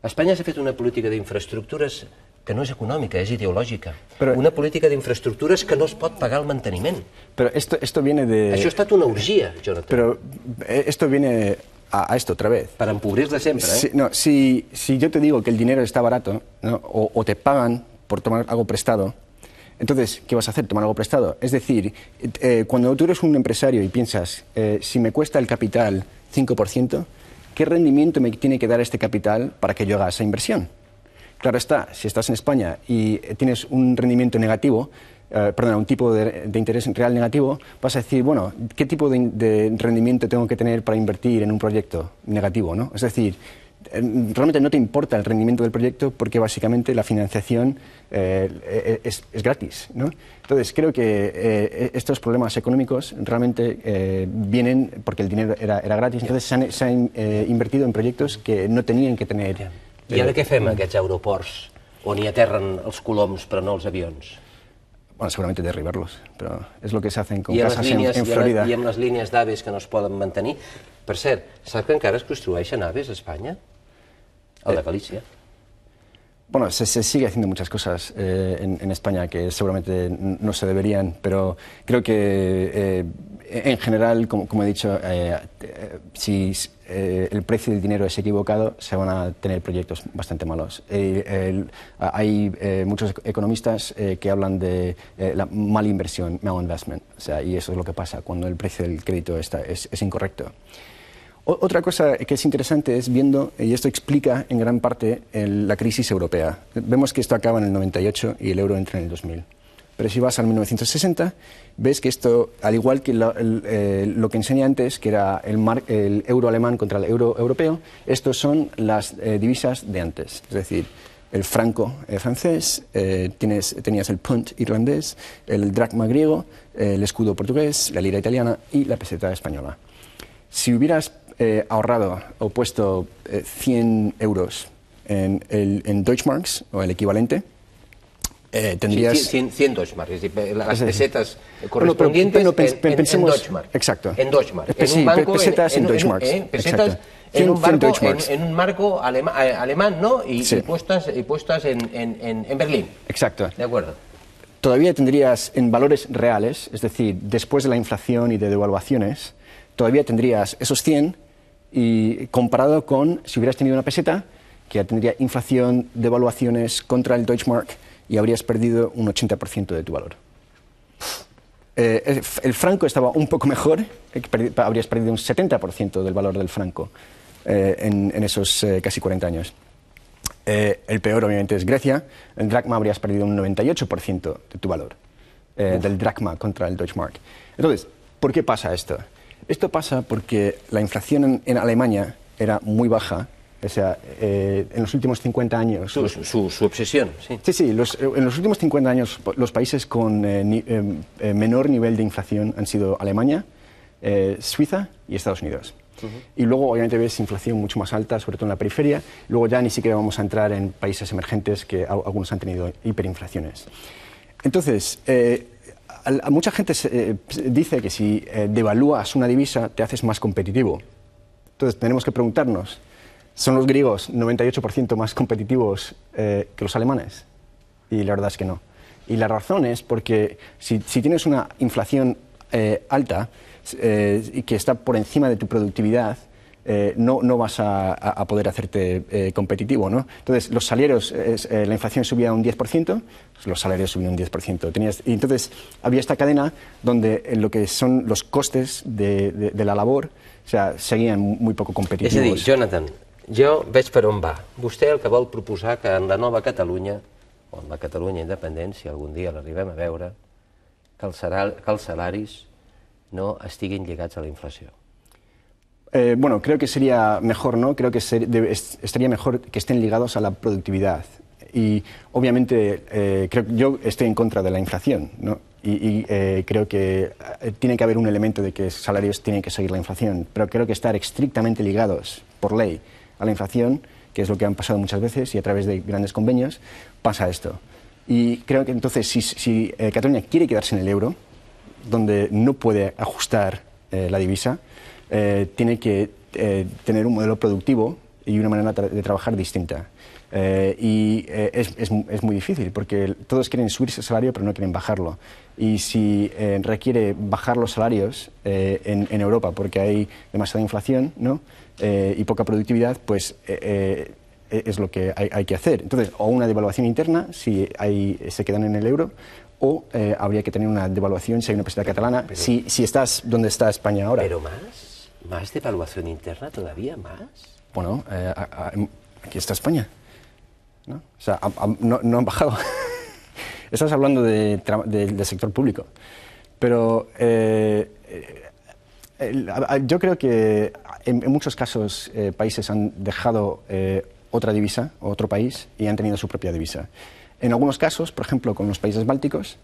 A Espanya s'ha fet una política d'infraestructures que no és econòmica, és ideològica. Una política d'infraestructures que no es pot pagar el manteniment. Pero esto viene de... Això ha estat una orgia, Jonathan. Pero esto viene a esto otra vez. Per empobrir-la sempre, eh? Si yo te digo que el dinero está barato, ¿no? o te pagan por tomar algo prestado, entonces, ¿qué vas a hacer? Tomar algo prestado. Es decir, cuando tú eres un empresario y piensas, si me cuesta el capital 5%, ¿qué rendimiento me tiene que dar este capital para que yo haga esa inversión? Claro está, si estás en España y tienes un rendimiento negativo, un tipo de interés real negativo, vas a decir, bueno, ¿qué tipo de rendimiento tengo que tener para invertir en un proyecto negativo, ¿no? Es decir, realmente no te importa el rendimiento del proyecto porque básicamente la financiación es gratis, ¿no? Entonces, creo que estos problemas económicos realmente vienen porque el dinero era gratis, entonces se han invertido en proyectos que no tenían que tener... I ara què fem, aquests aeroports on hi aterren els coloms però no els avions? Bueno, seguramente derribarlos, pero es lo que se hacen con casas en Florida. I amb les línies d'aves que no es poden mantenir. Per cert, sap que encara es construeixen aves a Espanya? A la Galícia. Bueno, se sigue haciendo muchas cosas en España que seguramente no se deberían, pero creo que en general, como he dicho, si el precio del dinero es equivocado, se van a tener proyectos bastante malos. Hay muchos economistas que hablan de la mala inversión, malinvestment, o sea, y eso es lo que pasa cuando el precio del crédito es incorrecto. Otra cosa que es interesante es viendo, y esto explica en gran parte la crisis europea. Vemos que esto acaba en el 98 y el euro entra en el 2000. Pero si vas al 1960, ves que esto, al igual que lo que enseñé antes, que era el euro alemán contra el euro europeo, estos son las divisas de antes. Es decir, el franco francés, tenías el punt irlandés, el dracma griego, el escudo portugués, la lira italiana y la peseta española. Si hubieras ahorrado o puesto 100 euros en Deutschmarks, o el equivalente, tendrías... 100 Deutschmark, es decir, las pesetas correspondientes en Deutschmark. Exacto. En Deutschmark. Sí, pesetas en Deutschmarks. Pesetas en un marco alemán, ¿no? Y puestas en Berlín. Exacto. De acuerdo. Todavía tendrías en valores reales, es decir, después de la inflación y de devaluaciones, todavía tendrías esos 100 y comparado con si hubieras tenido una peseta, que ya tendría inflación, devaluaciones contra el Deutschmark y habrías perdido un 80% de tu valor. El franco estaba un poco mejor, habrías perdido un 70% del valor del franco en esos casi 40 años. El peor obviamente es Grecia, el dracma habrías perdido un 98% de tu valor del dracma contra el Deutschmark. Entonces, ¿por qué pasa esto? Esto pasa porque la inflación en Alemania era muy baja, o sea, en los últimos 50 años... Su obsesión, sí. Sí, en los últimos 50 años los países con menor nivel de inflación han sido Alemania, Suiza y Estados Unidos. Y luego, obviamente, ves inflación mucho más alta, sobre todo en la periferia. Luego ya ni siquiera vamos a entrar en países emergentes que algunos han tenido hiperinflaciones. Entonces, mucha gente dice que si devalúas una divisa te haces más competitivo. Entonces tenemos que preguntarnos, ¿son los griegos 98% más competitivos que los alemanes? Y la verdad es que no. Y la razón es porque si tienes una inflación alta y que está por encima de tu productividad, no vas a poder hacerte competitivo, ¿no? Entonces, los salarios, la inflación subía un 10%, los salarios subían un 10%. Y entonces, había esta cadena donde lo que son los costes de la labor, o sea, seguien muy poco competitivos. És a dir, Jonathan, jo veig per on va. Vostè el que vol proposar que en la nova Catalunya, o en la Catalunya independent, si algun dia l'arribem a veure, que els salaris no estiguin lligats a la inflació. Bueno, creo que sería mejor, ¿no? Creo que estaría mejor que estén ligados a la productividad. Y obviamente yo estoy en contra de la inflación, ¿no? Y creo que tiene que haber un elemento de que los salarios tienen que seguir la inflación, pero creo que estar estrictamente ligados por ley a la inflación, que es lo que han pasado muchas veces y a través de grandes convenios, pasa esto. Y creo que entonces si Cataluña quiere quedarse en el euro, donde no puede ajustar la divisa, tiene que tener un modelo productivo y una manera de trabajar distinta. Es muy difícil porque todos quieren subirse el salario pero no quieren bajarlo. Y si requiere bajar los salarios en Europa porque hay demasiada inflación, ¿no? Y poca productividad, pues es lo que hay que hacer. Entonces, o una devaluación interna si se quedan en el euro, o habría que tener una devaluación si hay una pesetas catalana, si estás donde está España ahora. ¿Pero más devaluación interna todavía más? Bueno, aquí está España, ¿no? O sea, no han bajado. Estás hablando del sector público. Pero yo creo que en muchos casos países han dejado otra divisa, otro país, y han tenido su propia divisa. En algunos casos, por ejemplo, con los países bálticos,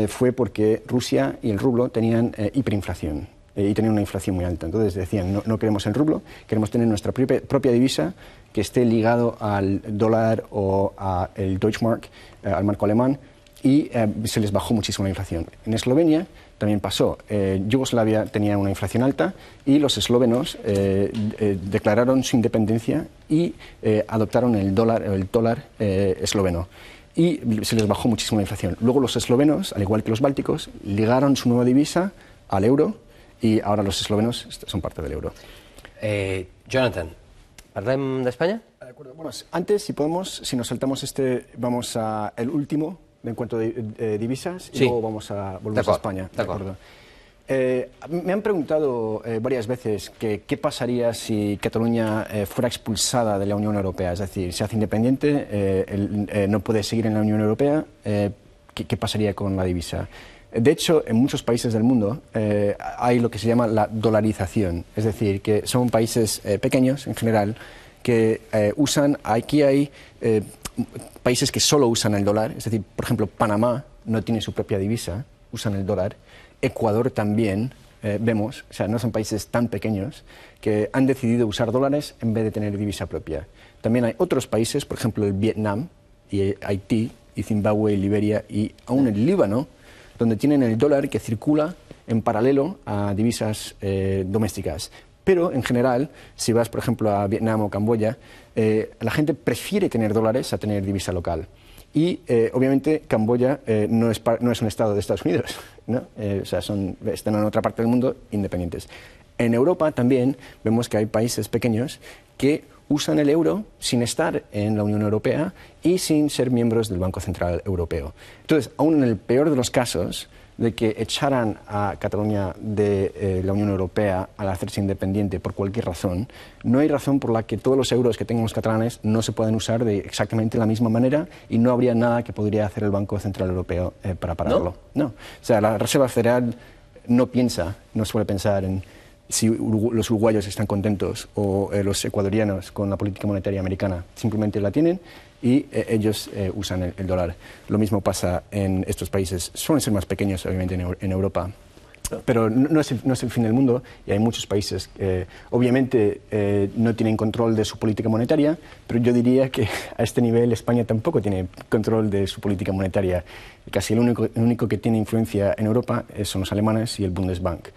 fue porque Rusia y el rublo tenían hiperinflación y tenían una inflación muy alta. Entonces decían, no queremos el rublo, queremos tener nuestra propia divisa que esté ligado al dólar o al Deutschmark, al marco alemán, y se les bajó muchísimo la inflación. En Eslovenia también pasó. Yugoslavia tenía una inflación alta y los eslovenos declararon su independencia y adoptaron el dólar esloveno. Y se les bajó muchísimo la inflación. Luego los eslovenos, al igual que los bálticos, ligaron su nueva divisa al euro y ahora los eslovenos son parte del euro. Jonathan, ¿parlem d'Espanya? De acuerdo. Bueno, antes, si nos saltamos vamos al último en cuanto a divisas y luego volvemos a España. De acuerdo. Me han preguntado varias veces qué pasaría si Cataluña fuera expulsada de la Unión Europea, es decir, se hace independiente, no puede seguir en la Unión Europea, ¿qué pasaría con la divisa? De hecho, en muchos países del mundo hay lo que se llama la dolarización, es decir, que son países pequeños en general que aquí hay países que solo usan el dólar, es decir, por ejemplo, Panamá no tiene su propia divisa, usan el dólar. Ecuador también, vemos, o sea, no son países tan pequeños que han decidido usar dólares en vez de tener divisa propia. También hay otros países, por ejemplo, el Vietnam, y Haití, y Zimbabue, y Liberia, y aún el Líbano, donde tienen el dólar que circula en paralelo a divisas domésticas. Pero, en general, si vas, por ejemplo, a Vietnam o Camboya, la gente prefiere tener dólares a tener divisa local. Y, obviamente, Camboya no es un estado de Estados Unidos, ¿no? O sea, están en otra parte del mundo independientes. En Europa también vemos que hay países pequeños que usan el euro sin estar en la Unión Europea y sin ser miembros del Banco Central Europeo. Entonces, aún en el peor de los casos de que echaran a Cataluña de la Unión Europea al hacerse independiente por cualquier razón, no hay razón por la que todos los euros que tengan los catalanes no se puedan usar de exactamente la misma manera y no habría nada que podría hacer el Banco Central Europeo para pararlo. No. O sea, la Reserva Federal no suele pensar en si los uruguayos están contentos o los ecuatorianos con la política monetaria americana. Simplemente la tienen y ellos usan el dólar. Lo mismo pasa en estos países. Suelen ser más pequeños, obviamente, en Europa. Pero no es el fin del mundo y hay muchos países que obviamente no tienen control de su política monetaria, pero yo diría que a este nivel España tampoco tiene control de su política monetaria. Casi el único que tiene influencia en Europa son los alemanes y el Bundesbank.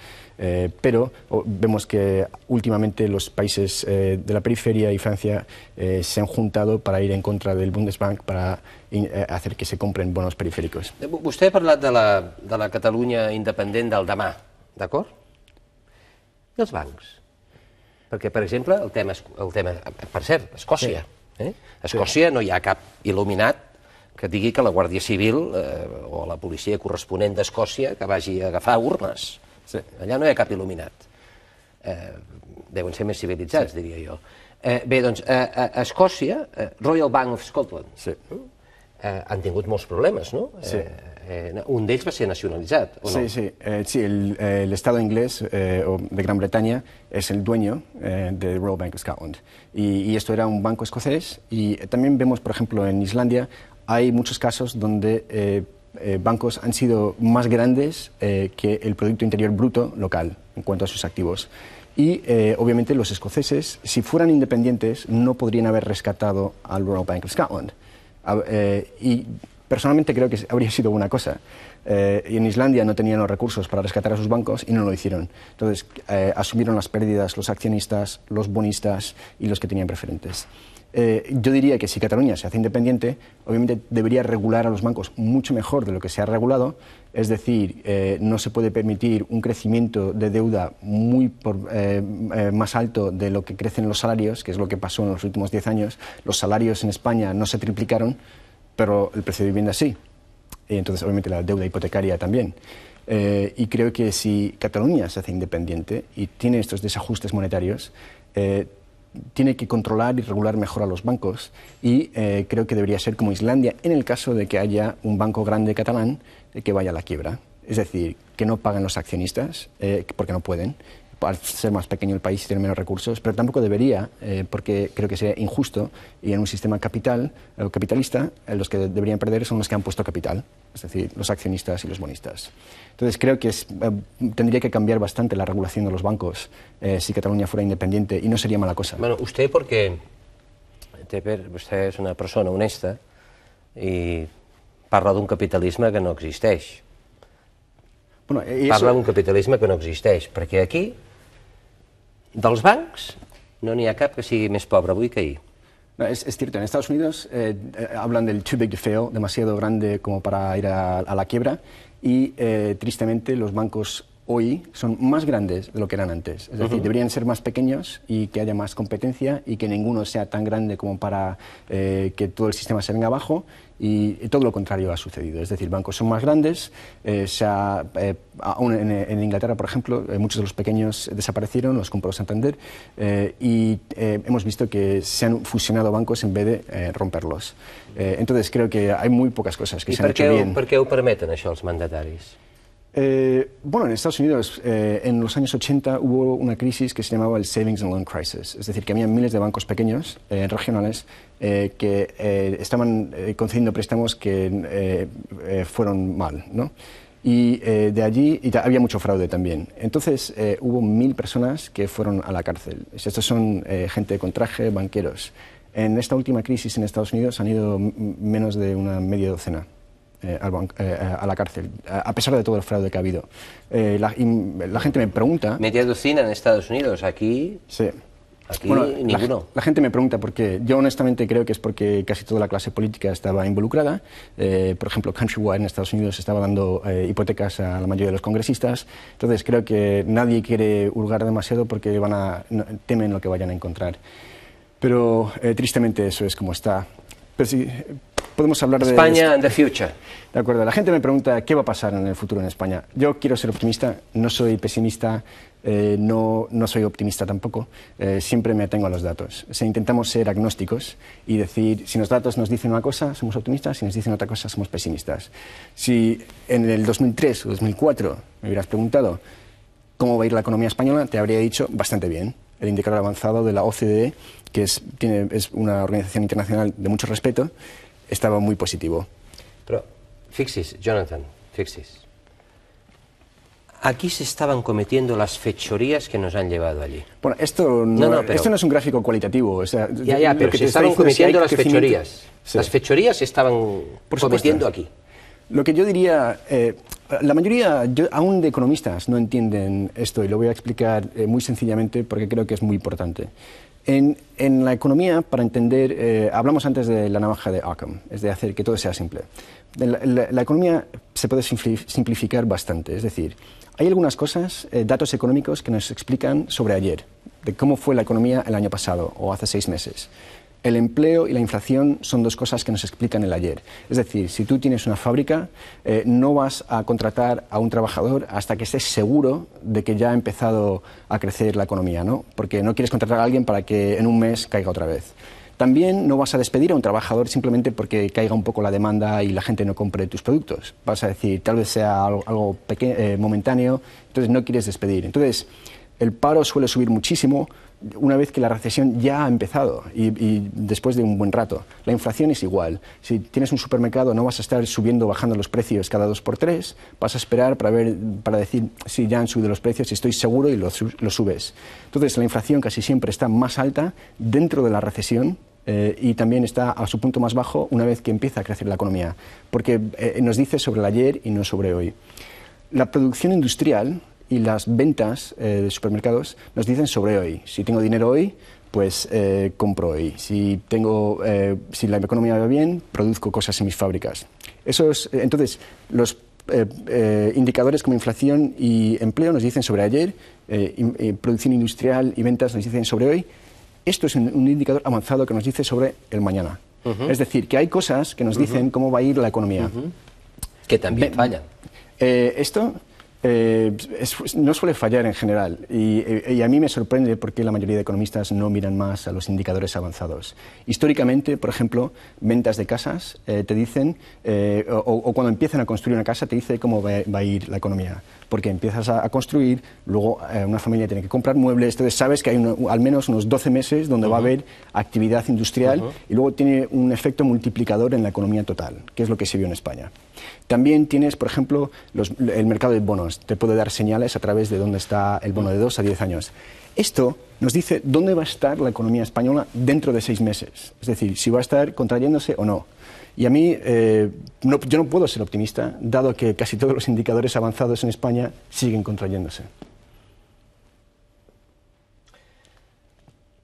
pero vemos que últimamente los países de la periferia y Francia se han juntado para ir en contra del Bundesbank para hacer que se compren bonos periféricos. Vostè ha parlat de la Catalunya independent del demà, d'acord? I els bancs? Perquè, per exemple, el tema per cert, Escòcia. Escòcia no hi ha cap il·luminat que digui que la Guàrdia Civil o la policia corresponent d'Escòcia que vagi a agafar urnes. Allà no hi ha cap il·luminat. Deuen ser més civilitzats, diria jo. Bé, doncs, a Escòcia, Royal Bank of Scotland, han tingut molts problemes, no? Un d'ells va ser nacionalitzat, ¿o no? Sí, el Estado inglés de Gran Bretaña es el dueño de Royal Bank of Scotland. Y esto era un banco escocés. Y también vemos, por ejemplo, en Islandia, hay muchos casos donde bancos han sido más grandes que el Producto Interior Bruto local en cuanto a sus activos. Y obviamente los escoceses, si fueran independientes, no podrían haber rescatado al Royal Bank of Scotland. Y personalmente creo que habría sido buena cosa. Y en Islandia no tenían los recursos para rescatar a sus bancos y no lo hicieron. Entonces asumieron las pérdidas los accionistas, los bonistas y los que tenían preferentes. Yo diría que si Cataluña se hace independiente, obviamente debería regular a los bancos mucho mejor de lo que se ha regulado. Es decir, no se puede permitir un crecimiento de deuda más alto de lo que crecen los salarios, que es lo que pasó en los últimos 10 años. Los salarios en España no se triplicaron, pero el precio de vivienda sí. Y entonces, obviamente, la deuda hipotecaria también. Y creo que si Cataluña se hace independiente y tiene estos desajustes monetarios, tiene que controlar y regular mejor a los bancos y creo que debería ser como Islandia en el caso de que haya un banco grande catalán que vaya a la quiebra. Es decir, que no paguen los accionistas porque no pueden, al ser más pequeño el país y tener menos recursos, pero tampoco debería, porque creo que sería injusto y en un sistema capitalista los que deberían perder son los que han puesto capital, es decir, los accionistas y los bonistas. Entonces creo que tendría que cambiar bastante la regulación de los bancos si Cataluña fuera independiente y no sería mala cosa. Bueno, usted porque vostè és una persona honesta i parla d'un capitalisme que no existeix. Bueno, parla d'un capitalisme que no existeix, perquè aquí dels bancs no n'hi ha cap que sigui més pobre avui que ahir. No, es cierto, en Estados Unidos hablan del too big to fail, demasiado grande como para ir a la quiebra, y tristemente los bancos hoy son más grandes de lo que eran antes. Es decir, deberían ser más pequeños y que haya más competencia y que ninguno sea tan grande como para que todo el sistema se venga abajo, y todo lo contrario ha sucedido. Es decir, bancos son más grandes, aún en Inglaterra, por ejemplo, muchos de los pequeños desaparecieron, los compró Santander, y hemos visto que se han fusionado bancos en vez de romperlos. Entonces creo que hay muy pocas cosas que se han hecho bien. I per què ho permeten, això, els mandataris? Bueno, en Estados Unidos en los años 80 hubo una crisis que se llamaba el Savings and Loan Crisis, es decir, que había miles de bancos pequeños, regionales, que estaban concediendo préstamos que fueron mal, ¿no? Y de allí había mucho fraude también. Entonces hubo 1000 personas que fueron a la cárcel. Estos son gente con traje, banqueros. En esta última crisis en Estados Unidos han ido menos de una media docena a la cárcel, a pesar de todo el fraude que ha habido. La gente me pregunta... Media docena en Estados Unidos, aquí... Sí. Aquí bueno, ninguno. La gente me pregunta por qué. Yo honestamente creo que es porque casi toda la clase política estaba involucrada. Por ejemplo, Countrywide en Estados Unidos estaba dando hipotecas a la mayoría de los congresistas. Entonces creo que nadie quiere hurgar demasiado porque temen lo que vayan a encontrar. Pero tristemente eso es como está. Pero sí, podemos hablar de... España and the future. De acuerdo. La gente me pregunta qué va a pasar en el futuro en España. Yo quiero ser optimista, no soy pesimista, no soy optimista tampoco. Siempre me atengo a los datos. Intentamos ser agnósticos y decir, si los datos nos dicen una cosa, somos optimistas, si nos dicen otra cosa, somos pesimistas. Si en el 2003 o 2004 me hubieras preguntado cómo va a ir la economía española, te habría dicho bastante bien. El indicador avanzado de la OCDE, que es una organización internacional de mucho respeto, estaba muy positivo. Però fixis, Jonathan, fixis. Aquí se estaban cometiendo las fechorías que nos han llevado allí. Bueno, esto no es un gráfico cualitativo. O sea, ya, pero se estaban cometiendo las fechorías. Sí. Las fechorías se estaban cometiendo aquí. Lo que yo diría, La mayoría, aún de economistas, no entienden esto y lo voy a explicar muy sencillamente porque creo que es muy importante. En la economía, para entender, hablamos antes de la navaja de Occam, es de hacer que todo sea simple. La economía se puede simplificar bastante, es decir, hay algunas cosas, datos económicos que nos explican sobre ayer, de cómo fue la economía el año pasado o hace 6 meses. El empleo y la inflación son dos cosas que nos explican el ayer. Es decir, si tú tienes una fábrica, no vas a contratar a un trabajador hasta que estés seguro de que ya ha empezado a crecer la economía, ¿no? Porque no quieres contratar a alguien para que en un mes caiga otra vez. También no vas a despedir a un trabajador simplemente porque caiga un poco la demanda y la gente no compre tus productos. Vas a decir, tal vez sea algo momentáneo, entonces no quieres despedir. Entonces, el paro suele subir muchísimo una vez que la recesión ya ha empezado y después de un buen rato. La inflación es igual. Si tienes un supermercado no vas a estar subiendo o bajando los precios cada 2 por 3, vas a esperar para decir si ya han subido los precios, si estoy seguro y lo subes. Entonces la inflación casi siempre está más alta dentro de la recesión y también está a su punto más bajo una vez que empieza a crecer la economía, porque nos dice sobre el ayer y no sobre hoy. La producción industrial y las ventas de supermercados nos dicen sobre hoy. Si tengo dinero hoy, pues compro hoy. Si la economía va bien, produzco cosas en mis fábricas. Entonces, los indicadores como inflación y empleo nos dicen sobre ayer, producción industrial y ventas nos dicen sobre hoy. Esto es un indicador avanzado que nos dice sobre el mañana. Es decir, que hay cosas que nos dicen cómo va a ir la economía. Que también fallan. Esto no suele fallar en general y a mí me sorprende porque la mayoría de economistas no miran más a los indicadores avanzados. Históricamente, por ejemplo, ventas de casas te dicen, o cuando empiezan a construir una casa te dice cómo va a ir la economía. Porque empiezas a construir, luego una familia tiene que comprar muebles, entonces sabes que hay al menos unos 12 meses donde va a haber actividad industrial y luego tiene un efecto multiplicador en la economía total, que es lo que se vio en España. También tienes, por ejemplo, el mercado de bonos. Te puede dar señales a través de dónde está el bono de 2 a 10 años. Esto nos dice dónde va a estar la economía española dentro de 6 meses. Es decir, si va a estar contrayéndose o no. Y a mí, yo no puedo ser optimista, dado que casi todos los indicadores avanzados en España siguen contrayéndose.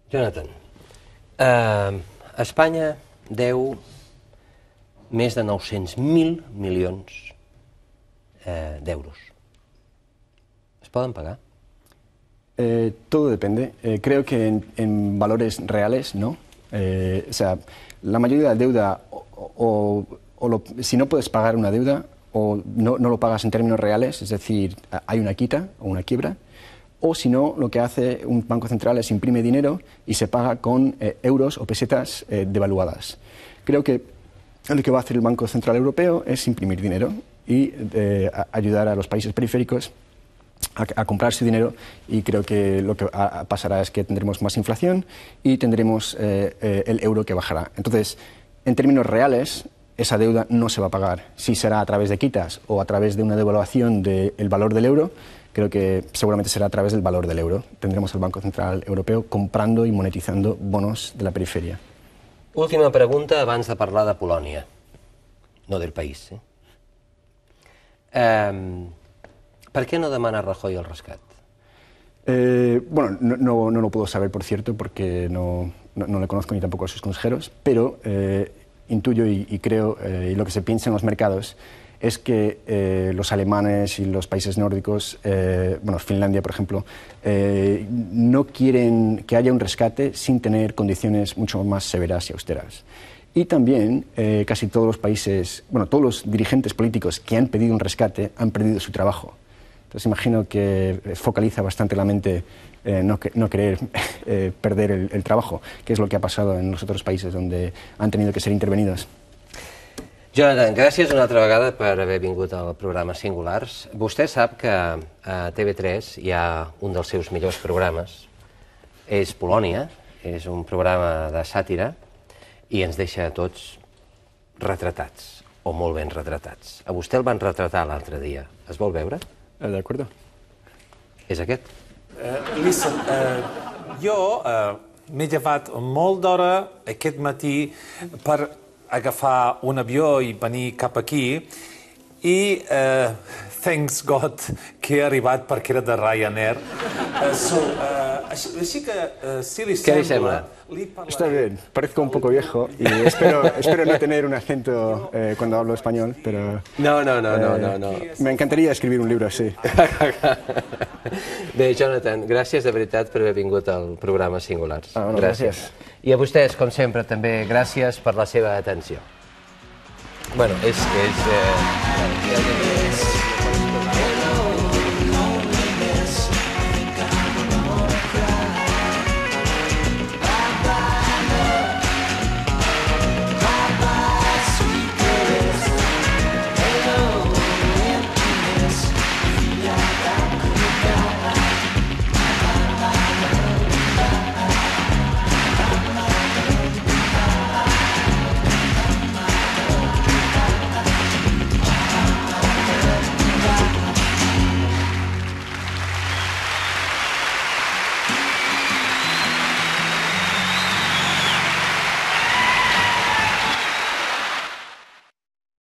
Jonathan, Espanya deu més de 900.000 milions d'euros. Es poden pagar? Todo depende. Creo que en valores reales, no. O sea, la mayoría de la deuda, si no puedes pagar una deuda, o no lo pagas en términos reales, es decir, hay una quita o una quiebra, o si no, lo que hace un banco central es imprime dinero y se paga con euros o pesetas devaluadas. Creo que lo que va a hacer el Banco Central Europeo es imprimir dinero y ayudar a los países periféricos a comprar su dinero, y creo que lo que pasará es que tendremos más inflación y tendremos el euro que bajará. Entonces, en términos reales, esa deuda no se va a pagar. Si será a través de quitas o a través de una devaluación del valor del euro, creo que seguramente será a través del valor del euro. Tendremos al Banco Central Europeo comprando y monetizando bonos de la periferia. Última pregunta abans de parlar de Polònia, no del país. ¿Per qué no demana Rajoy el rescat? Bueno, no lo puedo saber, por cierto, porque no le conozco ni tampoco a sus consejeros, pero intuyo y creo, y lo que se piensa en los mercados, es que los alemanes y los países nórdicos, bueno, Finlandia, por ejemplo, no quieren que haya un rescate sin tener condiciones mucho más severas y austeras. Y también casi todos los países, bueno, todos los dirigentes políticos que han pedido un rescate han perdido su trabajo. Entonces imagino que focaliza bastante la mente no querer perder el trabajo, que es lo que ha pasado en los otros países donde han tenido que ser intervenidos. Jonathan, gràcies una altra vegada per haver vingut al programa Singulars. Vostè sap que a TV3 hi ha un dels seus millors programes, és Polònia, és un programa de sàtira i ens deixa a tots retratats, o molt ben retratats. A vostè el van retratar l'altre dia. Es vol veure? D'acord. És aquest. Listen, jo m'he llevat molt d'hora aquest matí per agafar un avió i venir cap aquí i thanks God que he arribat perquè era de Ryanair. Així que, si li Què li sembla? Está bien, parezco un poco viejo y espero no tener un acento cuando hablo español, pero... No. Me encantaría escribir un libro así. Bé, Jonathan, gràcies de veritat per haver vingut al programa Singulars. Bueno, gràcies. I a vostès, com sempre, també gràcies per la seva atenció. Bueno, és